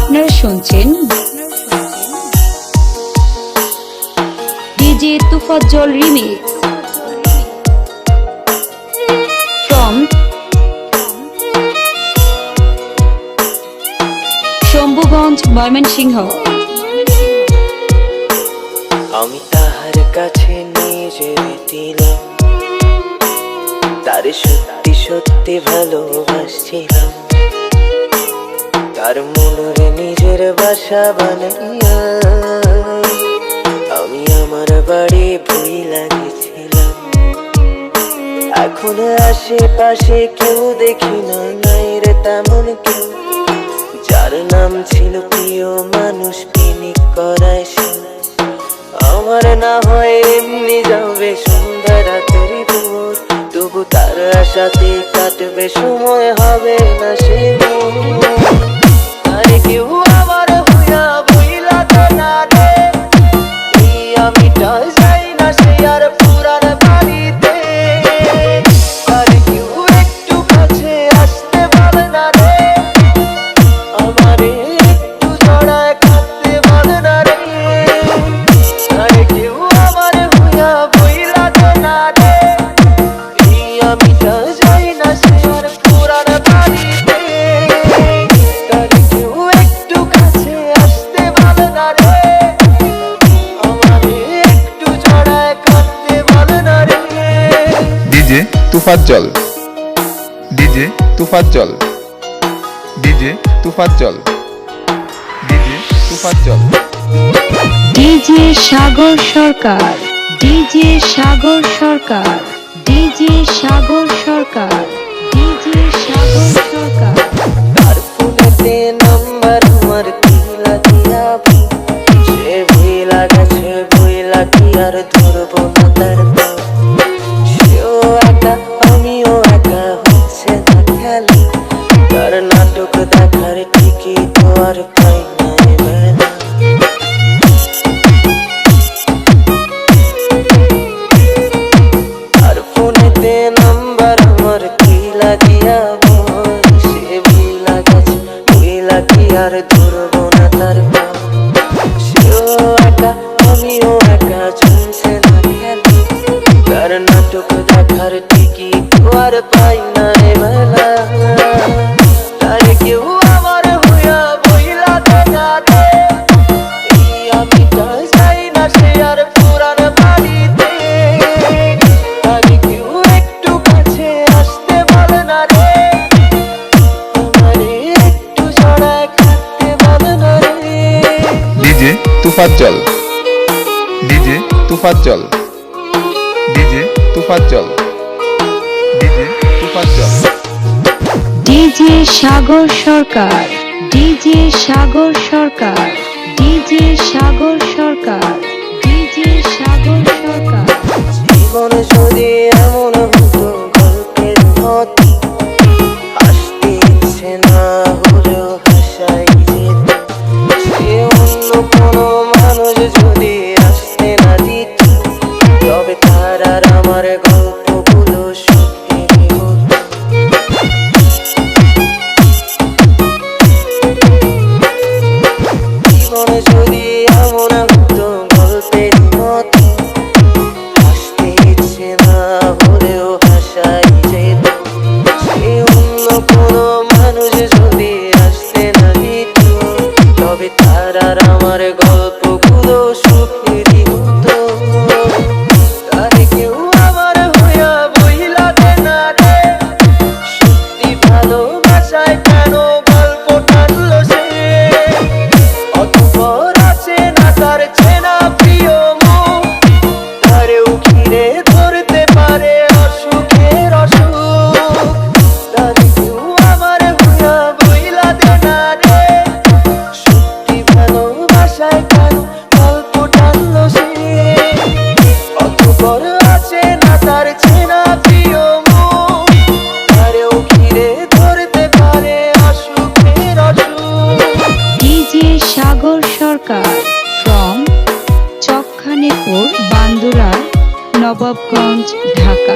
আপনারা শুনছেন DJ Tofazzal remix from Shambhuganj, Mymensingh. আমি তাহার কাছে নিজের দিলাম, তার সত্যি সত্যি ভালোবাসছিলাম, তার মনের নিজের বাসা বানাইয়া আমি আমার বাড়ি ভুইলা গেছিলাম। এখন আশেপাশে কেউ দেখি না, নাই রে তেমন কেউ, যার নাম ছিল প্রিয় মানুষ পিনিক করায় সে। আমার না হয় এমনি যাবে সন্ধ্যা রাতের ভোর, তবু তার আশাতে কাটবে সময়, হবে না সে আর কেউ আমার হইয়া বইলা তো না রে। এই আমিটা যাই না সে আর পুরান বাড়িতে, আর কেউ একটু কাছে আসতে বলে না রে, আমারে একটু জড়ায় কাঁদতে বলে না রে। আর কেউ আমার হইয়া বইলা তো না রে। এই আমিটা যাই না সে আর পুরান বাড়িতে, আর কেউ একটু কাছে আসতে বলে না রে, আমারে একটু জড়ায় কাঁদতে বলে না রে। DJ Tufazzal, DJ Tufazzal, DJ Tufazzal, DJ Tufazzal. DJ Sagar Sarkar, DJ Sagar Sarkar, DJ Sagar Sarkar, DJ Sagar Sarkar. তার ফোনেতে নাম্বার আমার কিলা দিয়া, সে ভুইলা গেছে ভুইলা কি আর ধরবো না তার পা। সেও একা আমিও একা, হচ্ছে না খেলা, তার নাটক দেখার ঠিকই তো আর পাই না বেলা। তার ফোনেতে নাম্বার আমার কিলা দিয়া, সে ভুইলা গেছে ভুইলা কি আর ধরবো না তার পা। সেও একা আমিও একা, চলছে না খেলা, তার নাটক দেখার ঠিকই তো আর পাই না বেলা। তার কেউ আমার হইয়া বইলা তো না রে। এই আমিটা যাই না সে আর পুরান বাড়িতে, আর কেউ একটু কাছে আসতে বলে না রে, আমারে একটু জড়ায় কাঁদতে বলে না রে। DJ Tufazzal, DJ Tufazzal, DJ Tufazzal, DJ Tufazzal. DJ Sagar Sarkar, DJ Sagar Sarkar, DJ Sagar Sarkar, DJ Sagar Sarkar. জীবন যদি এমন হতো গল্পের মতো, হাসতে ইচ্ছে না হলেও হাসাই যেত। সে অন্য কোনো মানুষ যদি আসতে না দিত, তবে তার আর আমার গল্পগুলো সুখেরই হতো। জীবন যদি এমন হতো গল্পের মতো, হাসতে ইচ্ছে না হলেও হাসাই যেত। সে অন্য কোনো মানুষ যদি আসতে না দিত, তবে তার আর আমার গল্পগুলো সুখেরই হতো। তার কেউ আমার হইয়া বইলা দে না রে, সত্যি ভালোবাসায় কেন গল্প টানলো সে। অতঃপর আছে না তার চেনা প্রিয় মুখ, তারেও ঘিরে ধরতে পারে অসুখের অসুখ। তার কেউ আমার হইয়া বইলা দে না রে, সত্যি ভালোবাসায় কেন গল্প টানলো সে। অতঃপর আছে না তার চেনা প্রিয় মুখ, তারেও ঘিরে ধরতে পারে অসুখের অসুখ। DJ Sagar Sarkar from Chakkhanepur, Bandura, Nawabganj, Dhaka.